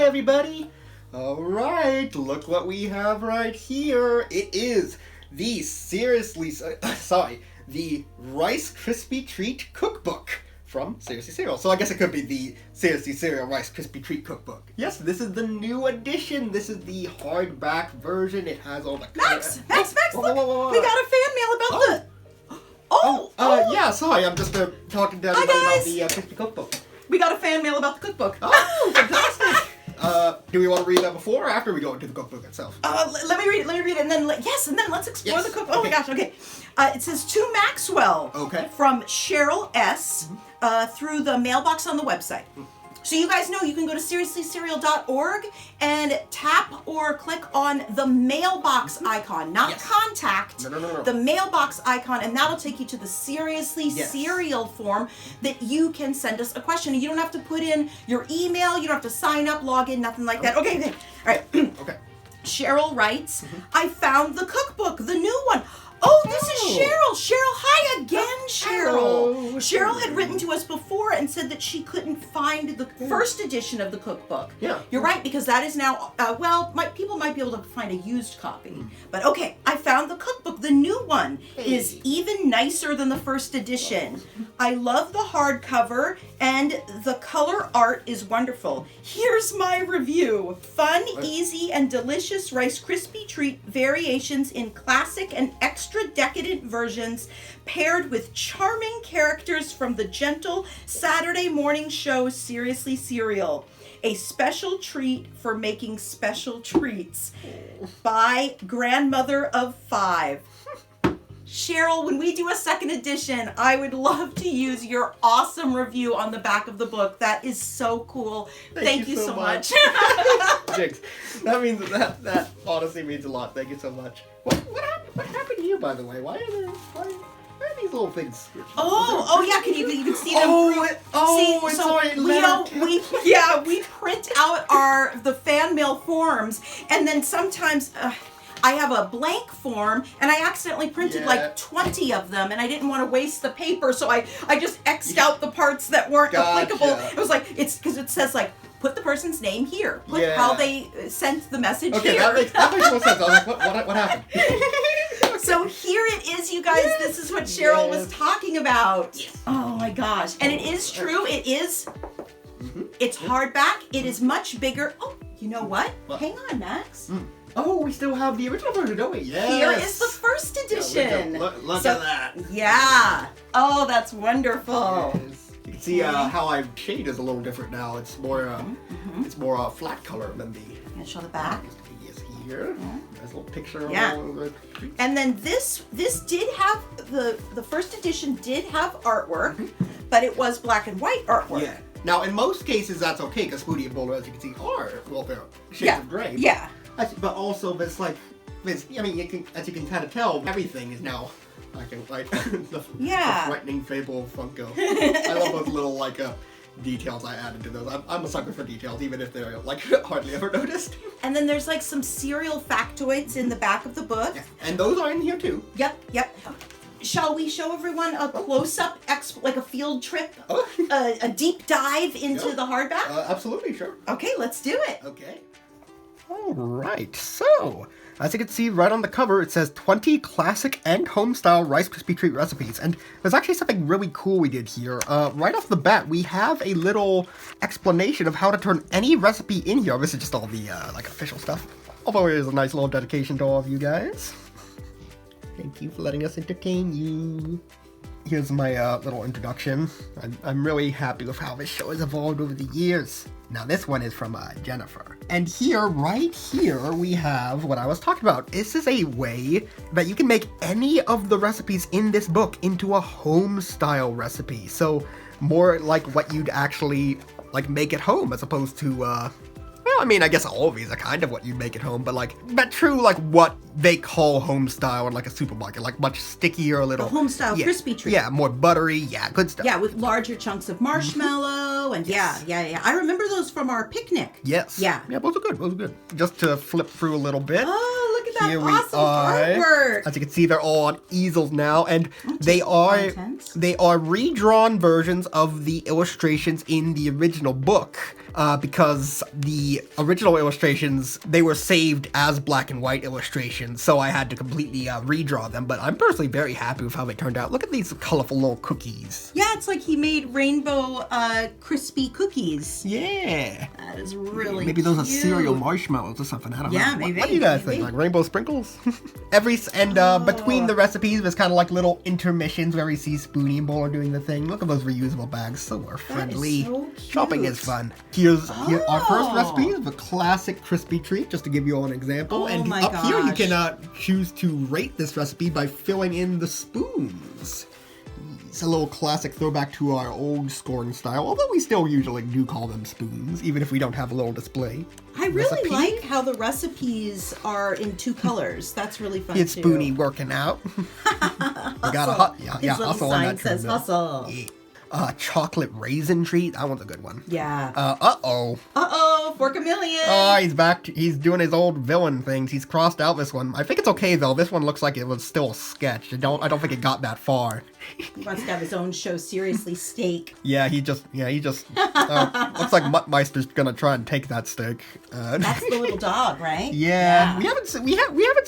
everybody. All right, look what we have right here. It is the the Rice Krispie Treat Cookbook from Seriously Cereal. So I guess it could be the Seriously Cereal Rice Krispie Treat Cookbook. Yes, this is the new edition. This is the hardback version. It has all the... Max, whoa, look! whoa. We got a fan mail about Yeah, sorry, I'm just talking to everybody about the Krispie Cookbook. We got a fan mail about the cookbook. Oh, fantastic! Do we want to read that before or after we go into the cookbook itself? Let me read it, and then let's explore the cookbook. Oh my gosh, okay. It says to Maxwell. Okay. From Cheryl S. Through the mailbox on the website. So you guys know you can go to seriouslycereal.org and tap or click on the mailbox icon, not contact, No. the mailbox icon, and that'll take you to the Seriously Cereal form that you can send us a question. You don't have to put in your email, you don't have to sign up, log in, nothing like that. Okay. All right. Okay. Cheryl writes, I found the cookbook, the new one. Oh, this is Cheryl. Cheryl, hi again, Cheryl. Hello. Cheryl had written to us before and said that she couldn't find the first edition of the cookbook. Yeah. You're right, because that is now, people might be able to find a used copy. But okay, I found the cookbook. The new one is even nicer than the first edition. I love the hardcover, and the color art is wonderful. Here's my review. Fun, easy, and delicious Rice Krispie Treat variations in classic and extra decadent versions, paired with charming characters from the gentle Saturday morning show Seriously Cereal. A special treat for making special treats by Grandmother of 5. Cheryl, when we do a second edition, I would love to use your awesome review on the back of the book. That is so cool. Thank you so much. Jinx, that means that honestly means a lot. Thank you so much. What happened here, by the way? Why are these little things? Oh yeah, you can see them. We print out the fan mail forms, and then sometimes I have a blank form, and I accidentally printed like 20 of them, and I didn't want to waste the paper, so I just X'd out the parts that weren't applicable. It was like, it's because it says like, put the person's name here. Put how they sent the message here. Okay, that makes more sense. I was like, what happened? So here it is, you guys. This is what Cheryl was talking about. Yes. Oh my gosh. And it is true. It is. It's hardback. It is much bigger. Oh, you know what? Hang on, Max. Oh, we still have the original version, don't we? Yes. Here is the first edition. Look at that. Yeah. Oh, that's wonderful. Yes. You can see how I shade is a little different now. It's more it's more flat color than the. Can I show the back? Yes, here. Nice little picture. And then this did have the first edition did have artwork, but it was black and white artwork. Yeah. Now, in most cases, that's okay because Spooty and Bowler, as you can see, are shades of gray. Yeah. But also, as you can kind of tell, everything is now black and white. the frightening fable of Funko. I love those little details I added to those. I'm a sucker for details, even if they're hardly ever noticed. And then there's some cereal factoids in the back of the book. Yeah. And those are in here too. Yep. Shall we show everyone a close-up, like a field trip, a deep dive into the hardback? Absolutely, sure. Okay, let's do it. Okay. All right, so as you can see right on the cover, it says 20 classic and home-style Rice Krispie Treat recipes. And there's actually something really cool we did here. Right off the bat, we have a little explanation of how to turn any recipe in here. This is just all the official stuff. Although it is a nice little dedication to all of you guys. Thank you for letting us entertain you. Here's my little introduction. I'm really happy with how this show has evolved over the years. Now this one is from Jennifer. And right here, we have what I was talking about. This is a way that you can make any of the recipes in this book into a home-style recipe. So more like what you'd actually make at home as opposed to I guess all of these are kind of what you make at home, but true, what they call home style in a supermarket, much stickier, a little. The home style Krispie Treat. Yeah, more buttery, good stuff. Yeah, with larger chunks of marshmallow, and yeah. I remember those from our picnic. Yes. Yeah. Yeah, those are good, Just to flip through a little bit. Oh, look at that here we awesome are. artwork. As you can see, they're all on easels now, and they content. are redrawn versions of the illustrations in the original book. Because the original illustrations, they were saved as black and white illustrations, so I had to completely redraw them, but I'm personally very happy with how they turned out. Look at these colorful little cookies. Yeah, it's like he made rainbow crispy cookies. Yeah. That is really Maybe those are cute. cereal marshmallows or something. I don't know. Yeah, maybe. What do you guys think? Like rainbow sprinkles? Between the recipes, there's kind of like little intermissions where we see Spoonie and Bowler doing the thing. Look at those reusable bags. So are friendly. so cute. Shopping is fun. Here our first recipe is the classic crispy treat, just to give you all an example. Oh and my up here you gosh. can choose to rate this recipe by filling in the spoons. It's a little classic throwback to our old scoring style, although we still usually do call them spoons, even if we don't have a little display. I really Recipe? like how the recipes are in 2 colors. That's really fun It's too. Spoonie working out. You got His little hustle on sign that says treadmill. hustle. Yeah. Chocolate raisin treat. That one's a good one. Yeah. Uh-oh. Uh-oh, Fork a Million. Oh, he's back. He's doing his old villain things. He's crossed out this one. I think it's okay though. This one looks like it was still a sketch. I don't think it got that far. He wants to have his own show, Seriously Steak. Yeah, he just looks like Muttmeister's gonna try and take that stick. That's the little dog, right? Yeah, we haven't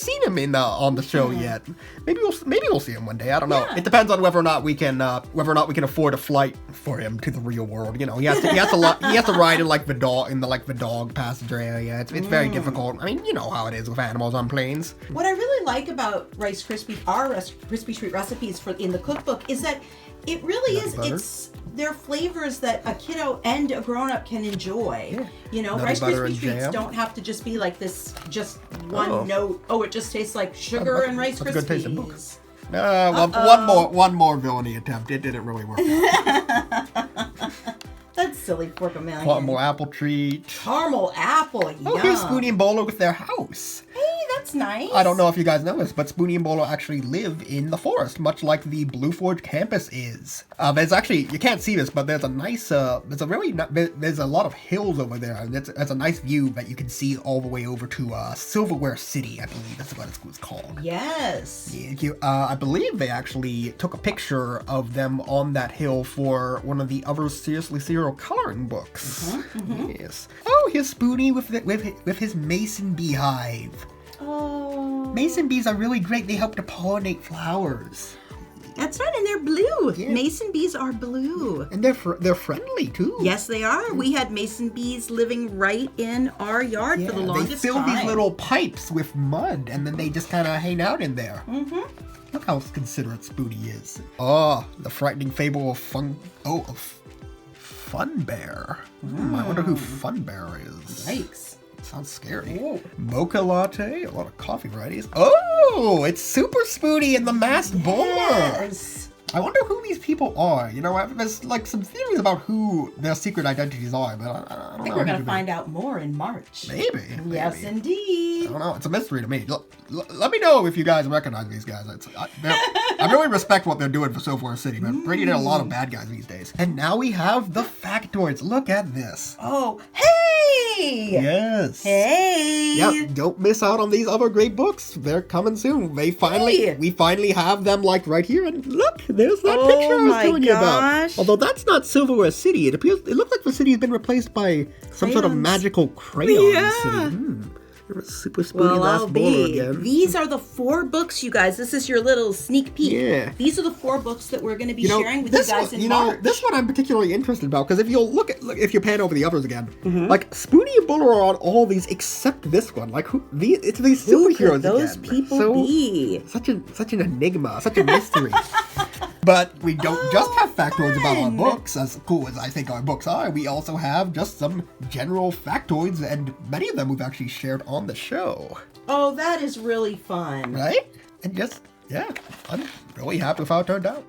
seen him in on the show yet. Maybe we'll see him one day. I don't know. Yeah. It depends on whether or not we can afford a flight for him to the real world. You know, he has to ride in the dog passenger area. It's very difficult. I mean, you know how it is with animals on planes. What I really like about our Crispy Treat recipes in the cookbook is that it really Nutty butter. it's they're flavors that a kiddo and a grown-up can enjoy. Yeah. You know, Nutty Rice butter Krispie and treats jam. don't have to just be like this, just one Oh. note. Oh, it just tastes like sugar and Rice That's a good tasting book. Krispies. One more villainy attempt. It didn't really work out. That's silly, Fork a Million. Caramel apple treat. Caramel apple, Oh, yum. here's Spoonie and Bowler with their house. Hey, that's nice. I don't know if you guys know this, but Spoonie and Bowler actually live in the forest, much like the Blue Forge campus is. There's actually, you can't see this, but there's a nice, there's a lot of hills over there, and it's a nice view that you can see all the way over to Silverware City, I believe that's what it's called. Yes. Yeah, I believe they actually took a picture of them on that hill for one of the other Seriously Serial coloring books. Yes. Oh, here's Spoonie with his mason beehive. Oh. Mason bees are really great. They help to pollinate flowers. That's right, and they're blue. Yeah. Mason bees are blue. And they're friendly too. Yes, they are. We had mason bees living right in our yard for the longest they fill time. these little pipes with mud, and then they just kind of hang out in there. Look how considerate Spoonie is. Oh, the frightening fable of Fun Bear. I wonder who Fun Bear is. Yikes. Sounds scary. Ooh. Mocha latte, a lot of coffee varieties. Oh, it's Super Spoonie and the Masked Bowler. Yes. I wonder who these people are. You know, there's like some theories about who their secret identities are, but I don't I know. think we're going to find out more in March. Maybe. Yes, I indeed. don't know. It's a mystery to me. Let me know if you guys recognize these guys. I really respect what they're doing for Silverware City. They're bringing in a lot of bad guys these days. And now we have the factoids. Look at this. Oh, hey! Yes. Hey! Yeah, don't miss out on these other great books. They're coming soon. We finally have them like right here. And look, there's that picture I was telling you about. Although that's not Silverware City. It looks like the city has been replaced by some sort of magical crayon city. Super Spoonie Last Bowler again. These are the 4 books, you guys. This is your little sneak peek. Yeah. These are the 4 books that we're going to be sharing with you guys in March. This one I'm particularly interested about, because if you'll if you pan over the others again, like Spoonie and Bowler are on all these except this one. Like it's these superheroes Who could those again. people be? Such an enigma, such a mystery. But we don't just have factoids about our books, as cool as I think our books are. We also have just some general factoids, and many of them we've actually shared on the show. Oh, that is really fun. Right? And I'm really happy with how it turned out.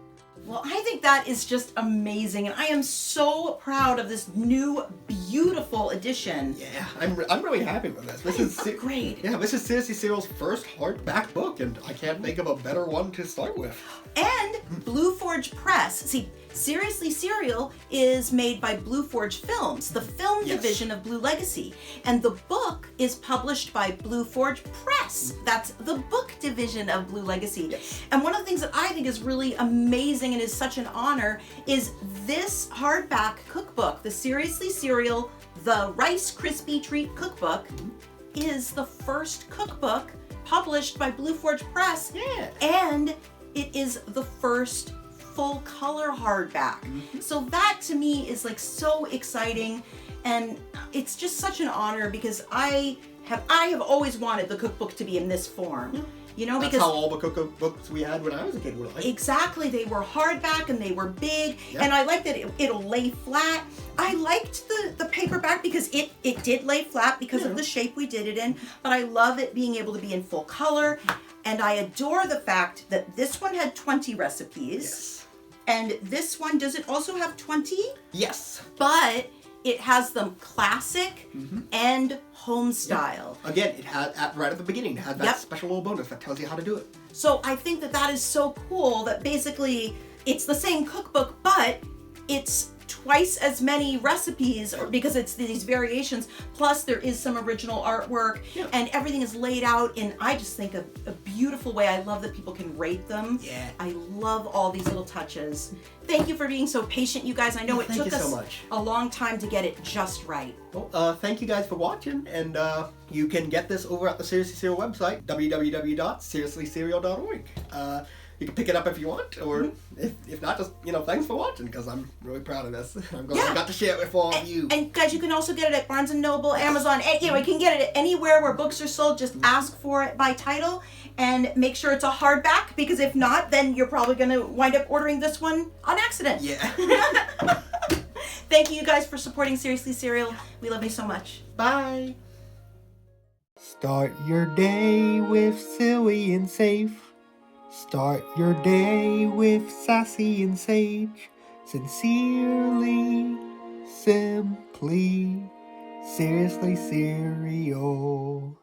Well, I think that is just amazing, and I am so proud of this new, beautiful edition. Yeah, I'm really happy with this. This is great. Yeah, this is Seriously Serial's first hardback book, and I can't think of a better one to start with. And Blue Forge Press. See, Seriously Cereal is made by Blue Forge Films, the film Yes. division of Blue Legacy. And the book is published by Blue Forge Press. That's the book division of Blue Legacy. Yes. And one of the things that I think is really amazing and is such an honor is this hardback cookbook, the Seriously Cereal, the Rice Krispie Treat Cookbook, is the first cookbook published by Blue Forge Press. Yeah. And it is the first full color hardback. So that to me is like so exciting, and it's just such an honor because I have always wanted the cookbook to be in this form. You know, That's because how all the cookbooks we had when I was a kid were like. exactly, they were hardback and they were big, Yeah. and I like that it'll lay flat. I liked the paperback because it did lay flat because of the shape we did it in, but I love it being able to be in full color, and I adore the fact that this one had 20 recipes. Yes. And this one, does it also have 20? Yes. But it has them classic and home style. Again, it had right at the beginning, it had that Yep. special little bonus that tells you how to do it. So I think that is so cool that basically it's the same cookbook, but it's twice as many recipes because it's these variations. Plus there is some original artwork and everything is laid out in, I just think, a beautiful way. I love that people can rate them. Yeah. I love all these little touches. Thank you for being so patient, you guys. I know it Thank took you so us much. a long time to get it just right. Well, thank you guys for watching, and you can get this over at the Seriously Cereal website, www.seriouslycereal.org. You can pick it up if you want, or if not, just, thanks for watching, because I'm really proud of this. I'm glad I got to share it with all of you. And guys, you can also get it at Barnes & Noble, Amazon, you can get it anywhere where books are sold. Just ask for it by title and make sure it's a hardback, because if not, then you're probably going to wind up ordering this one on accident. Yeah. Thank you guys for supporting Seriously Cereal. We love you so much. Bye. Start your day with silly and safe. Start your day with sassy and sage. Sincerely, simply, seriously cereal.